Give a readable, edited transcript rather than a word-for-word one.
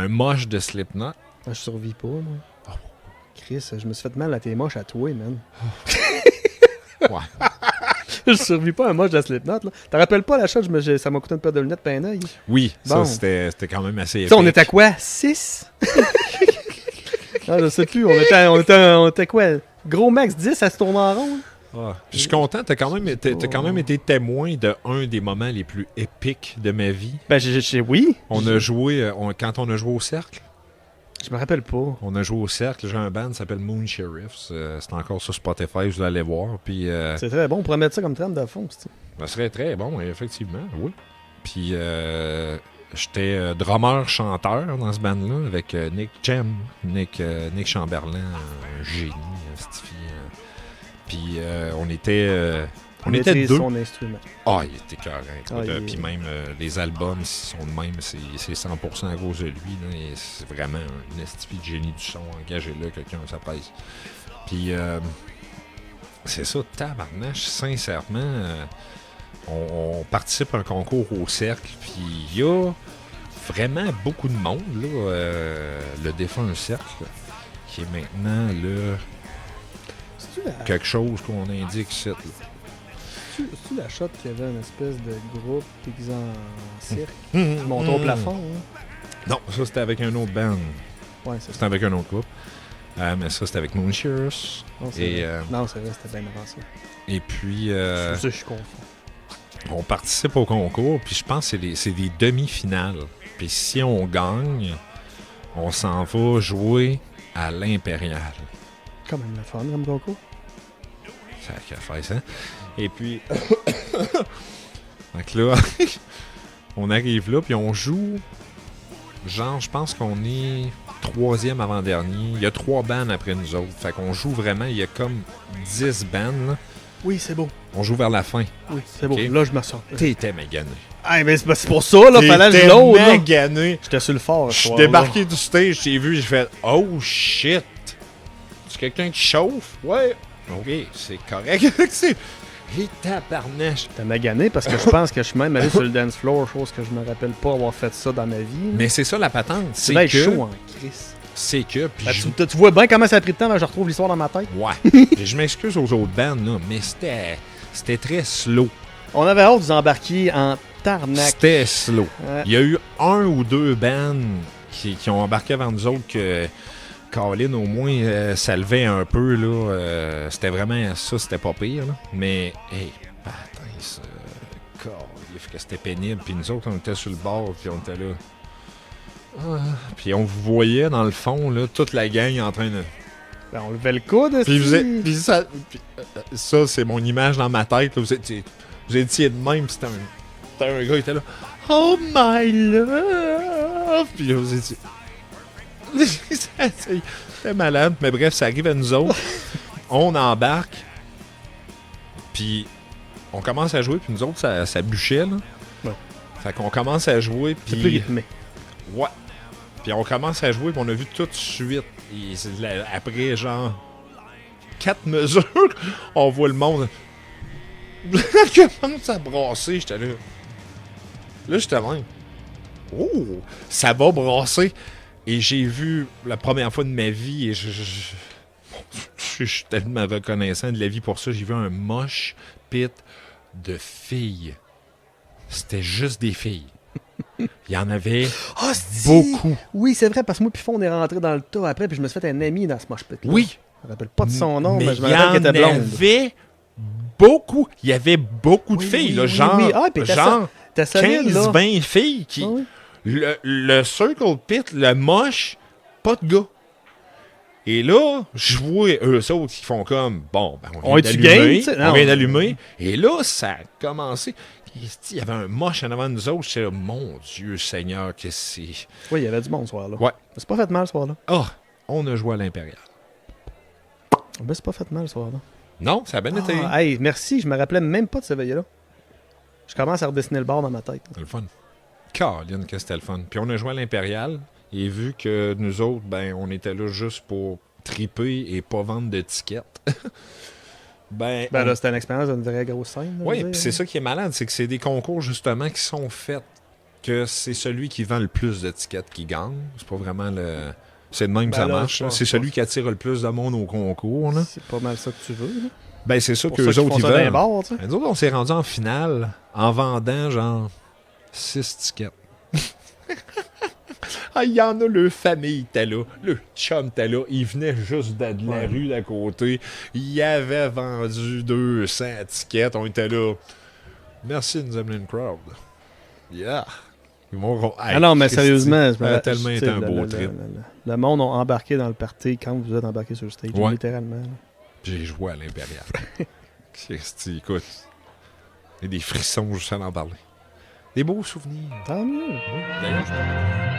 un moche de Slipknot. Je survis pas, moi. Oh. Chris, je me suis fait mal à tes moches à toi, man. Ouais. Je survis pas à un moche de Slipknot, là. T'en rappelles pas la shot, ça m'a coûté une paire de lunettes pis un œil. Oui, Bon. ça, c'était quand même assez Tu sais, on épique. était à quoi? 6? Non, je sais plus. On était quoi? Gros max 10 à se tourner en rond. Ah. Puis je suis content, t'as quand même été témoin de un des moments les plus épiques de ma vie. Ben, oui. On a joué, quand on a joué au Cercle, Je me rappelle pas. on a joué au Cercle, j'ai un band qui s'appelle Moon Sheriffs, c'est encore sur Spotify, je vais aller voir, puis C'est très bon. On pourrait mettre ça comme trame de fond, c'est ça serait très bon, effectivement, oui. Puis j'étais drummer-chanteur dans ce band-là avec Nick Chamberlain, un génie, Stiffy. Puis on était deux. son instrument. Ah, il était correct. Ah, Puis même les albums, s'ils sont de même, c'est 100% à cause de lui. Là, et c'est vraiment un estifi de génie du son. Engagez-le, quelqu'un, ça presse. Puis c'est ça, tabarnache, sincèrement. On participe à un concours au Cercle, puis il y a vraiment beaucoup de monde, là, le défunt Cercle, qui est maintenant quelque chose qu'on indique ici. C'est-tu la shot qu'il y avait une espèce de groupe déguisé en cirque qui montait au plafond? Hein? Non, ça c'était avec un autre band. Ouais, c'est C'était avec un autre groupe. Mais ça c'était avec Moon Sheriffs. Non, c'est vrai. Non, c'est vrai, c'était bien avant ça. Et puis, C'est ça, je suis confiant. on participe au concours, puis je pense que c'est des demi-finales. Puis si on gagne, on s'en va jouer à l'Impérial. Quand même la fun comme concours. Ça a qu'à faire ça. Et puis, donc là, on arrive là, puis on joue. Genre, je pense qu'on est 3e avant-dernier. Il y a 3 bands après nous autres. Fait qu'on joue vraiment, il y a comme 10 bands, là. Oui, c'est beau. On joue vers la fin. Oui, c'est beau. Ok. Là, je me sens. T'étais magané. Ah, mais c'est pour ça, là, fallait que je T'étais l'aude, là. magané. J'étais sur le fort. Je suis débarqué du stage, j'ai vu, j'ai fait « Oh shit! C'est quelqu'un qui chauffe? » Ouais. OK, c'est correct. C'est... Et tabarnache. T'as magané parce que je pense que je suis même allé sur le dance floor, chose que je me rappelle pas avoir fait ça dans ma vie. Mais c'est ça la patente. c'est C'est chaud que... en crise. C'est que... Puis Ben, tu vois bien comment ça a pris de temps avant que je retrouve l'histoire dans ma tête. Ouais. Puis je m'excuse aux autres bands, là, mais c'était très slow. On avait hâte de vous embarquer en tarnac. C'était slow. Ouais. Il y a eu 1 ou 2 bands qui ont embarqué avant nous autres que... Colin, au moins, ça levait un peu, là. C'était vraiment... Ça, c'était pas pire, là. Mais, hey, putain, ça... Colin, que c'était pénible. Puis nous autres, on était sur le bord, puis on était là. Puis on vous voyait, dans le fond, là, toute la gang en train de... Ben, on levait le coude. Puis, aussi. puis ça, c'est mon image dans ma tête. Là. Vous étiez de même. C'était un gars qui était là. Oh my love! Puis là, vous étiez. C'était malade. Mais bref, ça arrive à nous autres. On embarque. Puis on commence à jouer. Puis nous autres, ça bûchait. Là. Ouais. Fait qu'on commence à jouer. C'est Puis... plus rythmé. Ouais. Puis on commence à jouer. Puis on a vu tout de suite. Et après, genre, 4 mesures, on voit le monde. Commence à brasser. J'étais là. Là, j'étais même. Oh! Ça va brasser. Et j'ai vu la première fois de ma vie. Et je suis tellement reconnaissant de la vie pour ça. J'ai vu un moche pit de filles. C'était juste des filles. Il y en avait beaucoup. Oui, c'est vrai, parce que moi puis Fon, on est rentré dans le tas après, puis je me suis fait un ami dans ce mosh pit. Oui. Je me rappelle pas de son nom, mais je me il y rappelle qu'elle était en blonde. avait beaucoup. Il y avait beaucoup de Oui, filles. oui, Là, oui, genre, oui. Ah, puis t'as solide, là. 15-20 filles qui... Ah oui. Le circle pit, le moche, pas de gars. Et là, je vois eux autres qui font comme, bon, ben, On vient est-tu d'allumer, game, tu sais? on Non. vient d'allumer. Et là, ça a commencé. Il y avait un moche en avant de nous autres. J'étais là, mon Dieu Seigneur, que c'est... Oui, il y avait du monde ce soir-là. Ouais. C'est pas fait mal ce soir-là. Ah, on a joué à l'Impérial. Ben, c'est pas fait mal ce soir-là. Non, ça a bien été. Ah, hey, merci, je me rappelais même pas de ce veillé-là. Je commence à redessiner le bord dans ma tête. C'était le fun. Caroline, que c'était le fun. Puis on a joué à l'Impérial. Et vu que nous autres, ben, on était là juste pour triper et pas vendre de tickets. Ben là, c'était une expérience d'une vraie grosse scène. oui, puis c'est ça qui est malade, c'est que c'est des concours justement qui sont faits que c'est celui qui vend le plus d'étiquettes qui gagne. C'est pas vraiment le... C'est de même que Ben ça là, marche. je pense C'est pas. celui qui attire le plus de monde au concours. Là. C'est pas mal ça que tu veux. Là. Ben, c'est ça Pour que ça les qu'ils autres, font ils ça dans les veulent. bars, tu sais. Nous autres, on s'est rendu en finale en vendant genre 6 tickets. Ah, il y en a, le famille était là, le chum était là, il venait juste de la rue d'à côté, il avait vendu 200 tickets, on était là. Merci de nous amener une crowd. Yeah! Ils m'ont... Ah non, mais sérieusement, ça a tellement été un beau trip. Le monde ont embarqué dans le party quand vous êtes embarqué sur le stage, Ouais. littéralement. Là. J'ai joué à l'Impérial. Christy, écoute, il y a des frissons juste à en parler. Des beaux souvenirs. Tant mieux. Oui, d'ailleurs, je...